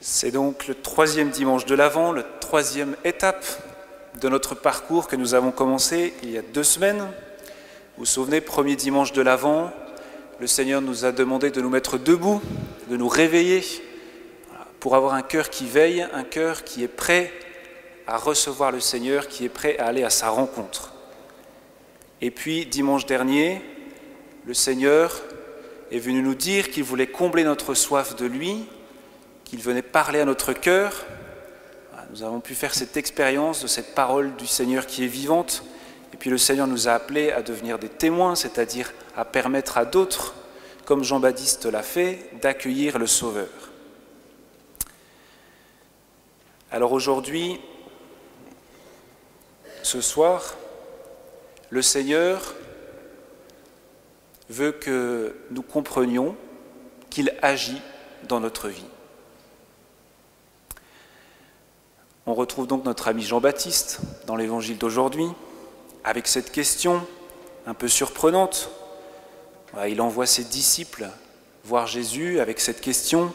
C'est donc le troisième dimanche de l'Avent, la troisième étape de notre parcours que nous avons commencé il y a 2 semaines. Vous vous souvenez, premier dimanche de l'Avent, le Seigneur nous a demandé de nous mettre debout, de nous réveiller pour avoir un cœur qui veille, un cœur qui est prêt à recevoir le Seigneur, qui est prêt à aller à sa rencontre. Et puis, dimanche dernier, le Seigneur est venu nous dire qu'il voulait combler notre soif de lui, qu'il venait parler à notre cœur. Nous avons pu faire cette expérience de cette parole du Seigneur qui est vivante. Et puis le Seigneur nous a appelés à devenir des témoins, c'est-à-dire à permettre à d'autres, comme Jean-Baptiste l'a fait, d'accueillir le Sauveur. Alors aujourd'hui, ce soir, le Seigneur veut que nous comprenions qu'il agit dans notre vie. On retrouve donc notre ami Jean-Baptiste dans l'évangile d'aujourd'hui, avec cette question un peu surprenante. Il envoie ses disciples voir Jésus avec cette question :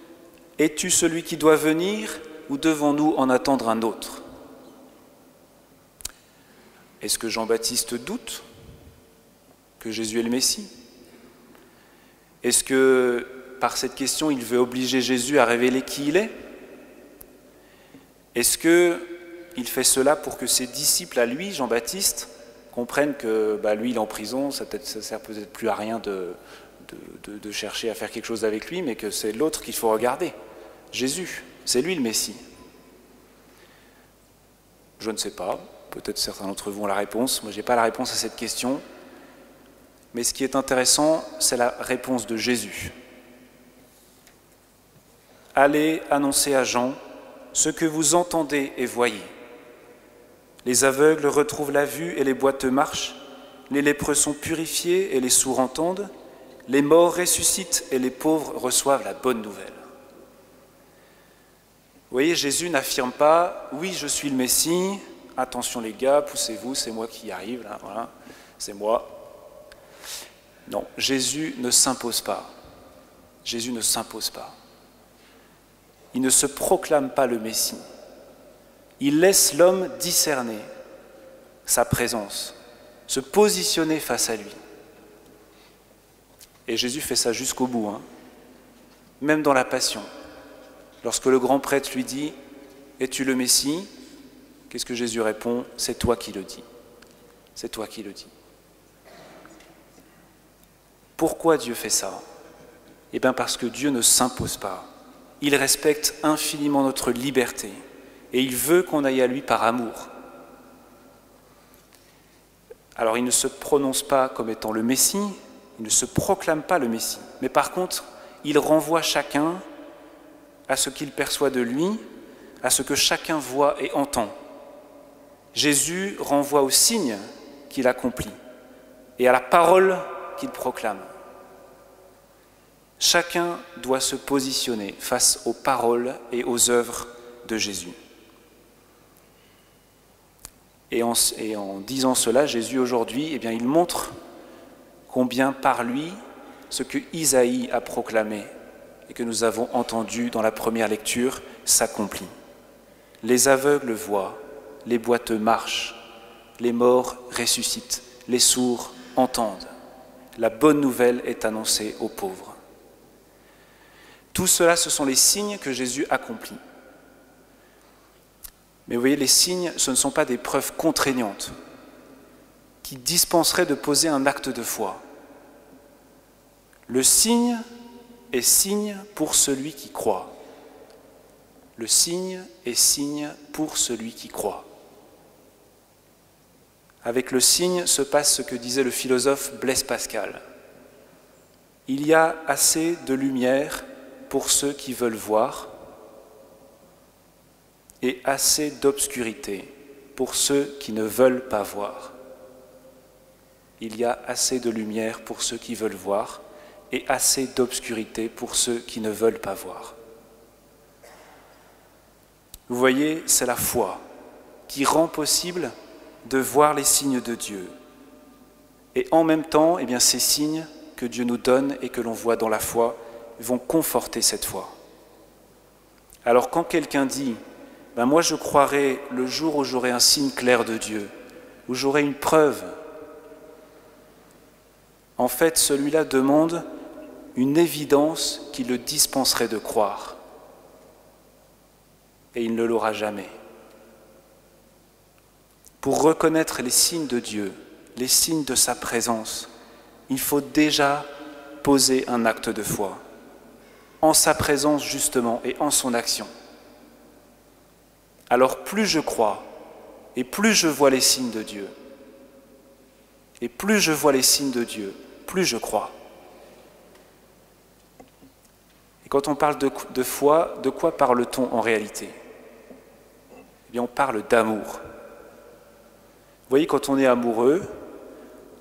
« Es-tu celui qui doit venir ou devons-nous en attendre un autre ?» Est-ce que Jean-Baptiste doute que Jésus est le Messie? Est-ce que par cette question, il veut obliger Jésus à révéler qui il est? Est-ce qu'il fait cela pour que ses disciples à lui, Jean-Baptiste, comprennent que lui, il est en prison, ça ne sert peut-être plus à rien de chercher à faire quelque chose avec lui, mais que c'est l'autre qu'il faut regarder, Jésus, c'est lui le Messie? Je ne sais pas, peut-être certains d'entre vous ont la réponse, moi je n'ai pas la réponse à cette question, mais ce qui est intéressant, c'est la réponse de Jésus. Allez annoncer à Jean ce que vous entendez et voyez. Les aveugles retrouvent la vue et les boiteux marchent, les lépreux sont purifiés et les sourds entendent, les morts ressuscitent et les pauvres reçoivent la bonne nouvelle. Vous voyez, Jésus n'affirme pas « Oui, je suis le Messie, attention les gars, poussez-vous, c'est moi qui y arrive, là, voilà, c'est moi ». Non, Jésus ne s'impose pas. Jésus ne s'impose pas. Il ne se proclame pas le Messie. Il laisse l'homme discerner sa présence, se positionner face à lui. Et Jésus fait ça jusqu'au bout, même dans la Passion. Lorsque le grand prêtre lui dit « Es-tu le Messie ?» Qu'est-ce que Jésus répond ? « C'est toi qui le dis. C'est toi qui le dis. » Pourquoi Dieu fait ça ? Eh bien parce que Dieu ne s'impose pas. Il respecte infiniment notre liberté et il veut qu'on aille à lui par amour. Alors il ne se prononce pas comme étant le Messie, il ne se proclame pas le Messie, mais par contre, il renvoie chacun à ce qu'il perçoit de lui, à ce que chacun voit et entend. Jésus renvoie aux signes qu'il accomplit et à la parole qu'il proclame. Chacun doit se positionner face aux paroles et aux œuvres de Jésus. Et en disant cela, Jésus aujourd'hui, il montre combien par lui, ce que Isaïe a proclamé et que nous avons entendu dans la première lecture s'accomplit. Les aveugles voient, les boiteux marchent, les morts ressuscitent, les sourds entendent. La bonne nouvelle est annoncée aux pauvres. Tout cela, ce sont les signes que Jésus accomplit. Mais vous voyez, les signes, ce ne sont pas des preuves contraignantes qui dispenseraient de poser un acte de foi. Le signe est signe pour celui qui croit. Le signe est signe pour celui qui croit. Avec le signe se passe ce que disait le philosophe Blaise Pascal. Il y a assez de lumière pour ceux qui veulent voir et assez d'obscurité pour ceux qui ne veulent pas voir. Il y a assez de lumière pour ceux qui veulent voir et assez d'obscurité pour ceux qui ne veulent pas voir. Vous voyez, c'est la foi qui rend possible de voir les signes de Dieu. Et en même temps, ces signes que Dieu nous donne et que l'on voit dans la foi vont conforter cette foi. Alors quand quelqu'un dit « moi je croirai le jour où j'aurai un signe clair de Dieu, où j'aurai une preuve », en fait celui-là demande une évidence qui le dispenserait de croire. Et il ne l'aura jamais. Pour reconnaître les signes de Dieu, les signes de sa présence, il faut déjà poser un acte de foi, en sa présence justement et en son action. Alors plus je crois, et plus je vois les signes de Dieu, et plus je vois les signes de Dieu, plus je crois. Et quand on parle de foi, de quoi parle-t-on en réalité ? Eh bien, on parle d'amour. Vous voyez, quand on est amoureux,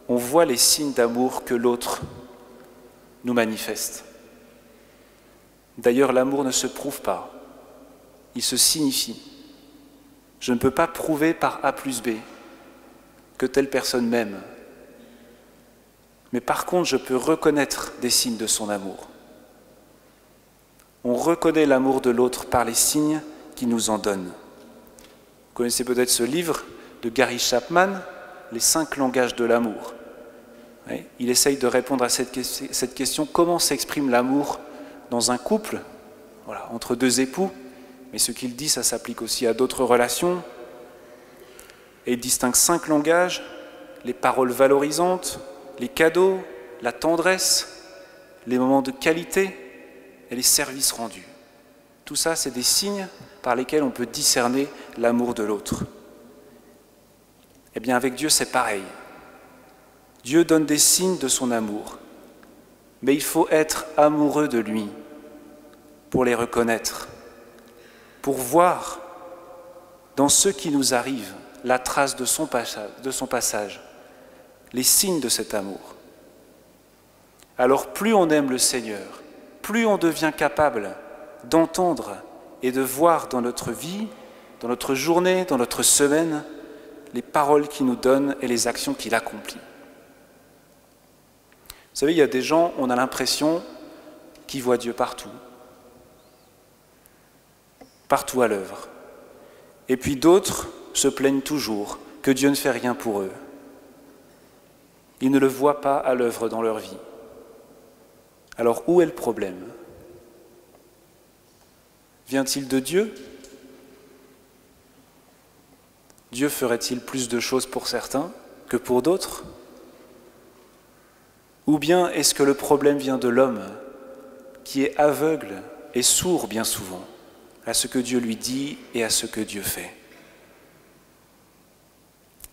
on voit les signes d'amour que l'autre nous manifeste. D'ailleurs, l'amour ne se prouve pas, il se signifie. Je ne peux pas prouver par A plus B que telle personne m'aime. Mais par contre, je peux reconnaître des signes de son amour. On reconnaît l'amour de l'autre par les signes qu'il nous en donne. Vous connaissez peut-être ce livre de Gary Chapman, « Les 5 langages de l'amour ». Oui, il essaye de répondre à cette question, comment s'exprime l'amour dans un couple, voilà, entre deux époux, mais ce qu'il dit, ça s'applique aussi à d'autres relations. Et il distingue 5 langages, les paroles valorisantes, les cadeaux, la tendresse, les moments de qualité et les services rendus. Tout ça, c'est des signes par lesquels on peut discerner l'amour de l'autre. Eh bien, avec Dieu, c'est pareil. Dieu donne des signes de son amour, mais il faut être amoureux de lui pour les reconnaître, pour voir dans ce qui nous arrive la trace de son passage, les signes de cet amour. Alors plus on aime le Seigneur, plus on devient capable d'entendre et de voir dans notre vie, dans notre journée, dans notre semaine, les paroles qu'il nous donne et les actions qu'il accomplit. Vous savez, il y a des gens, on a l'impression qu'ils voient Dieu partout à l'œuvre. Et puis d'autres se plaignent toujours que Dieu ne fait rien pour eux. Ils ne le voient pas à l'œuvre dans leur vie. Alors où est le problème ? Vient-il de Dieu ? Dieu ferait-il plus de choses pour certains que pour d'autres ? Ou bien est-ce que le problème vient de l'homme qui est aveugle et sourd bien souvent à ce que Dieu lui dit et à ce que Dieu fait ?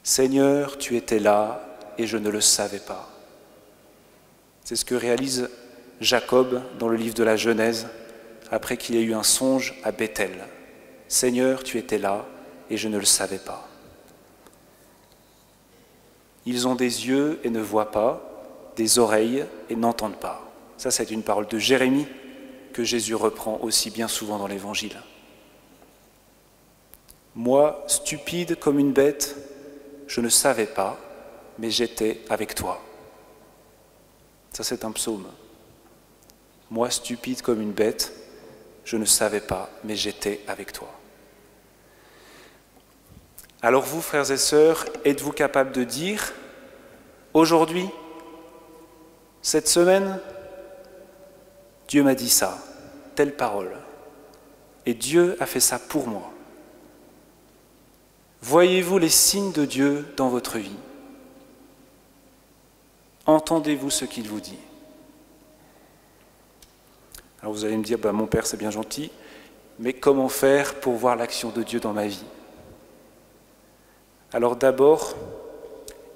Seigneur, tu étais là et je ne le savais pas. C'est ce que réalise Jacob dans le livre de la Genèse après qu'il ait eu un songe à Bethel. Seigneur, tu étais là et je ne le savais pas. Ils ont des yeux et ne voient pas, des oreilles et n'entendent pas. Ça, c'est une parole de Jérémie que Jésus reprend aussi bien souvent dans l'Évangile. Moi, stupide comme une bête, je ne savais pas, mais j'étais avec toi. Ça, c'est un psaume. Moi, stupide comme une bête, je ne savais pas, mais j'étais avec toi. Alors vous, frères et sœurs, êtes-vous capables de dire, aujourd'hui, cette semaine, Dieu m'a dit ça, telle parole, et Dieu a fait ça pour moi. Voyez-vous les signes de Dieu dans votre vie ? Entendez-vous ce qu'il vous dit ? Alors vous allez me dire, mon père c'est bien gentil, mais comment faire pour voir l'action de Dieu dans ma vie ? Alors d'abord,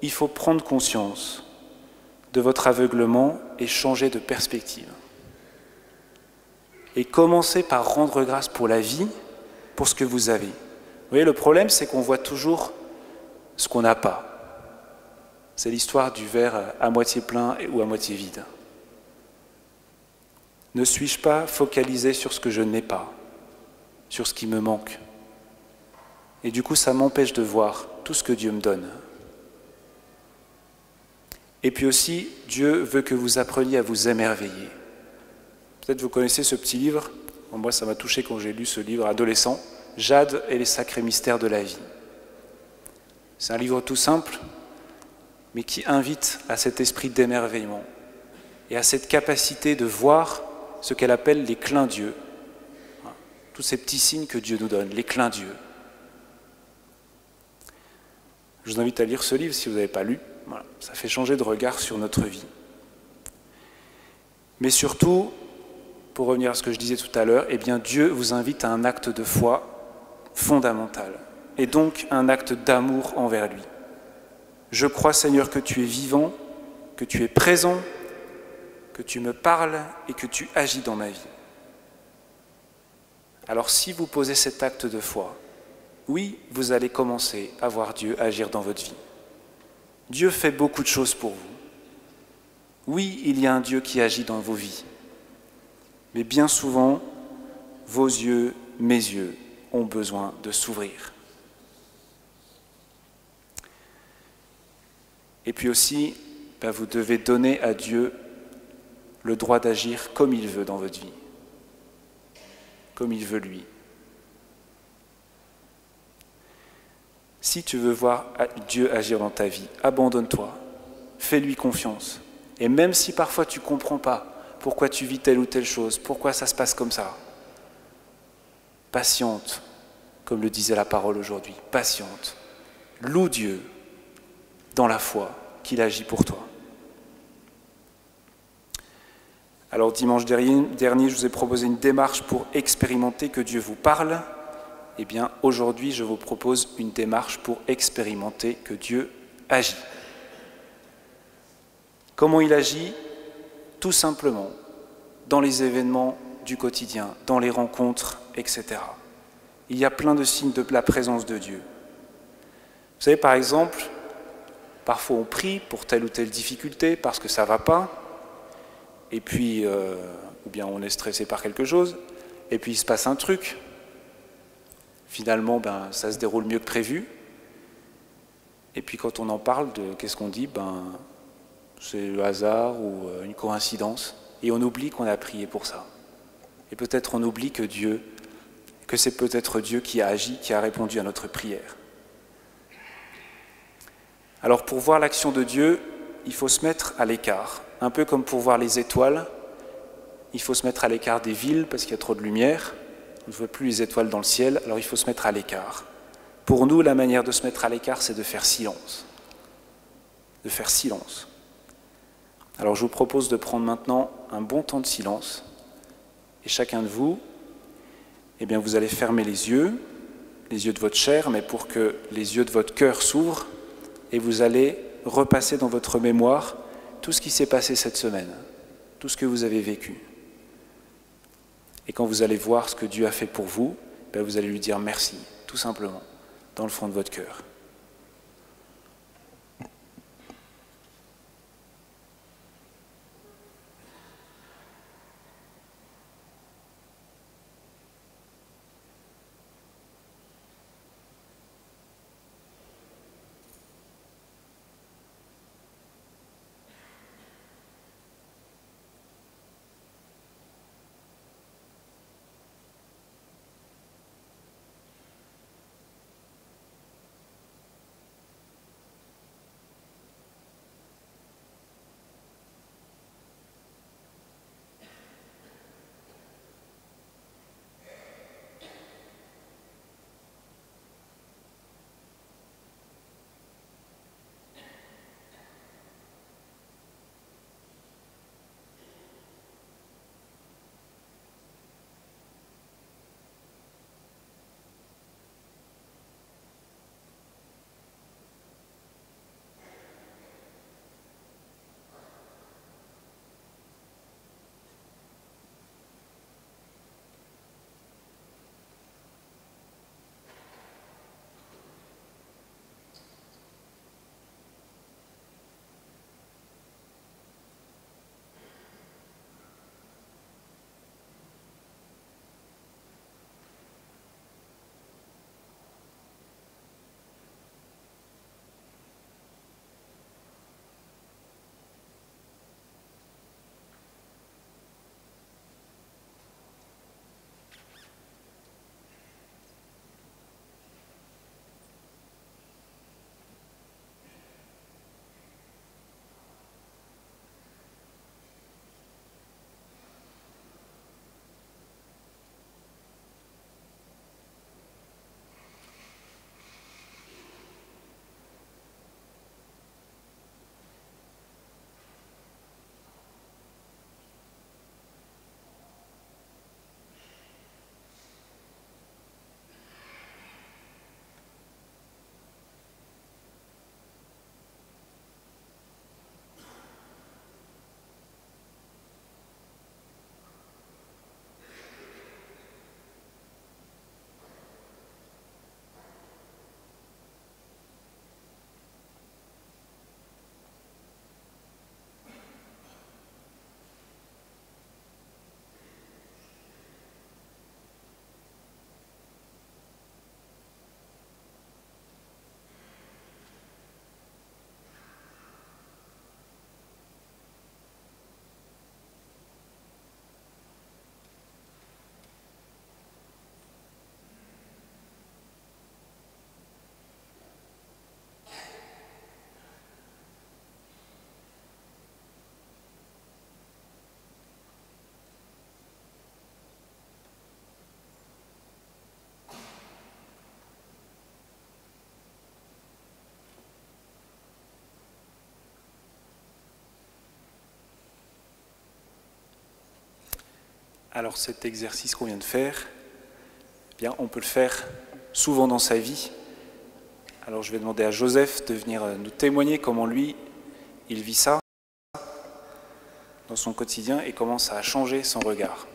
il faut prendre conscience de votre aveuglement et changer de perspective. Et commencer par rendre grâce pour la vie, pour ce que vous avez. Vous voyez, le problème, c'est qu'on voit toujours ce qu'on n'a pas. C'est l'histoire du verre à moitié plein ou à moitié vide. Ne suis-je pas focalisé sur ce que je n'ai pas, sur ce qui me manque ? Et du coup, ça m'empêche de voir tout ce que Dieu me donne. Et puis aussi, Dieu veut que vous appreniez à vous émerveiller. Peut-être vous connaissez ce petit livre Moi, ça m'a touché quand j'ai lu ce livre adolescent, Jade et les sacrés mystères de la vie. C'est un livre tout simple, mais qui invite à cet esprit d'émerveillement et à cette capacité de voir ce qu'elle appelle les clins d'yeux. Tous ces petits signes que Dieu nous donne, les clins d'yeux. Je vous invite à lire ce livre si vous n'avez pas lu. Voilà, ça fait changer de regard sur notre vie. Mais surtout, pour revenir à ce que je disais tout à l'heure, eh bien Dieu vous invite à un acte de foi fondamental, et donc un acte d'amour envers lui. Je crois, Seigneur, que tu es vivant, que tu es présent, que tu me parles et que tu agis dans ma vie. Alors si vous posez cet acte de foi, oui, vous allez commencer à voir Dieu agir dans votre vie. Dieu fait beaucoup de choses pour vous. Oui, il y a un Dieu qui agit dans vos vies. Mais bien souvent, vos yeux, mes yeux, ont besoin de s'ouvrir. Et puis aussi, vous devez donner à Dieu le droit d'agir comme il veut dans votre vie, comme il veut lui. Si tu veux voir Dieu agir dans ta vie, abandonne-toi, fais-lui confiance. Et même si parfois tu ne comprends pas pourquoi tu vis telle ou telle chose, pourquoi ça se passe comme ça, patiente, comme le disait la parole aujourd'hui, patiente. Loue Dieu dans la foi qu'il agit pour toi. Alors dimanche dernier, je vous ai proposé une démarche pour expérimenter que Dieu vous parle. Eh bien, aujourd'hui, je vous propose une démarche pour expérimenter que Dieu agit. Comment il agit? Tout simplement, dans les événements du quotidien, dans les rencontres, etc. Il y a plein de signes de la présence de Dieu. Vous savez, par exemple, parfois on prie pour telle ou telle difficulté parce que ça ne va pas, et puis, ou bien on est stressé par quelque chose, et puis il se passe un truc. Finalement, ça se déroule mieux que prévu. Et puis quand on en parle, qu'est-ce qu'on dit? C'est le hasard ou une coïncidence. Et on oublie qu'on a prié pour ça. Et peut-être on oublie que c'est peut-être Dieu qui a agi, qui a répondu à notre prière. Alors pour voir l'action de Dieu, il faut se mettre à l'écart. Un peu comme pour voir les étoiles, il faut se mettre à l'écart des villes parce qu'il y a trop de lumière. On ne voit plus les étoiles dans le ciel, alors il faut se mettre à l'écart. Pour nous, la manière de se mettre à l'écart, c'est de faire silence. De faire silence. Alors je vous propose de prendre maintenant un bon temps de silence. Et chacun de vous, eh bien vous allez fermer les yeux de votre chair, mais pour que les yeux de votre cœur s'ouvrent, et vous allez repasser dans votre mémoire tout ce qui s'est passé cette semaine, tout ce que vous avez vécu. Et quand vous allez voir ce que Dieu a fait pour vous, vous allez lui dire merci, tout simplement, dans le fond de votre cœur. Alors cet exercice qu'on vient de faire, eh bien, on peut le faire souvent dans sa vie. Alors je vais demander à Joseph de venir nous témoigner comment lui, il vit ça dans son quotidien et comment ça a changé son regard.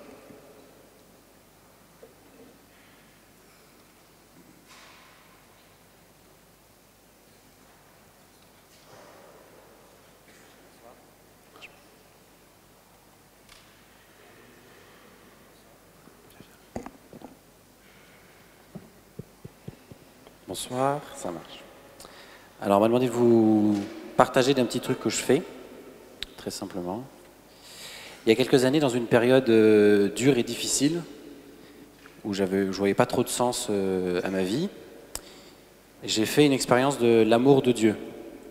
Bonsoir, ça marche. Alors, on m'a demandé de vous partager d'un petit truc que je fais, très simplement. Il y a quelques années, dans une période dure et difficile, où je ne voyais pas trop de sens à ma vie, j'ai fait une expérience de l'amour de Dieu.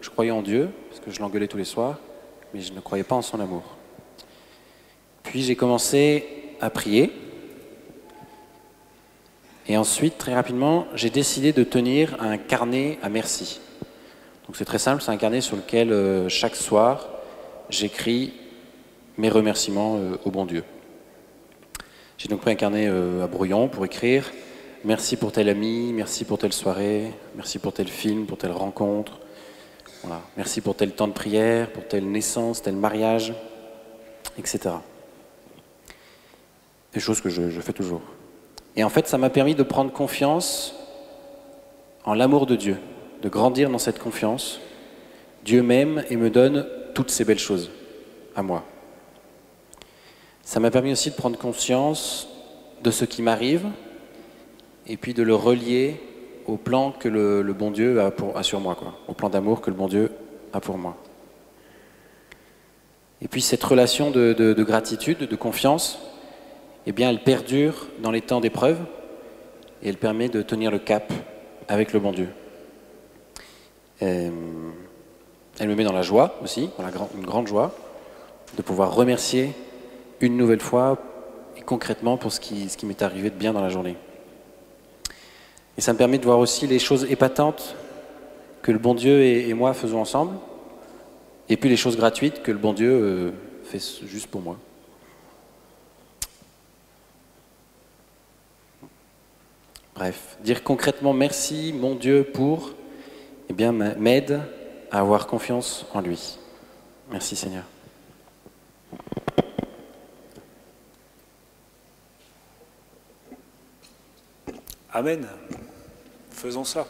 Je croyais en Dieu, parce que je l'engueulais tous les soirs, mais je ne croyais pas en son amour. Puis j'ai commencé à prier. Et ensuite, très rapidement, j'ai décidé de tenir un carnet à merci. Donc c'est très simple, c'est un carnet sur lequel chaque soir, j'écris mes remerciements au bon Dieu. J'ai donc pris un carnet à brouillon pour écrire « Merci pour tel ami, merci pour telle soirée, merci pour tel film, pour telle rencontre, voilà. Merci pour tel temps de prière, pour telle naissance, tel mariage, etc. » Des choses que je fais toujours. Et en fait, ça m'a permis de prendre confiance en l'amour de Dieu, de grandir dans cette confiance. Dieu m'aime et me donne toutes ces belles choses à moi. Ça m'a permis aussi de prendre conscience de ce qui m'arrive et puis de le relier au plan que le bon Dieu a sur moi, quoi, au plan d'amour que le bon Dieu a pour moi. Et puis cette relation de gratitude, de confiance, eh bien, elle perdure dans les temps d'épreuve et elle permet de tenir le cap avec le bon Dieu. Elle me met dans la joie aussi, dans une grande joie, de pouvoir remercier une nouvelle fois et concrètement pour ce qui m'est arrivé de bien dans la journée. Et ça me permet de voir aussi les choses épatantes que le bon Dieu et moi faisons ensemble, et puis les choses gratuites que le bon Dieu fait juste pour moi. Bref, dire concrètement merci, mon Dieu, pour, eh bien, m'aide à avoir confiance en lui. Merci Seigneur. Amen. Faisons ça.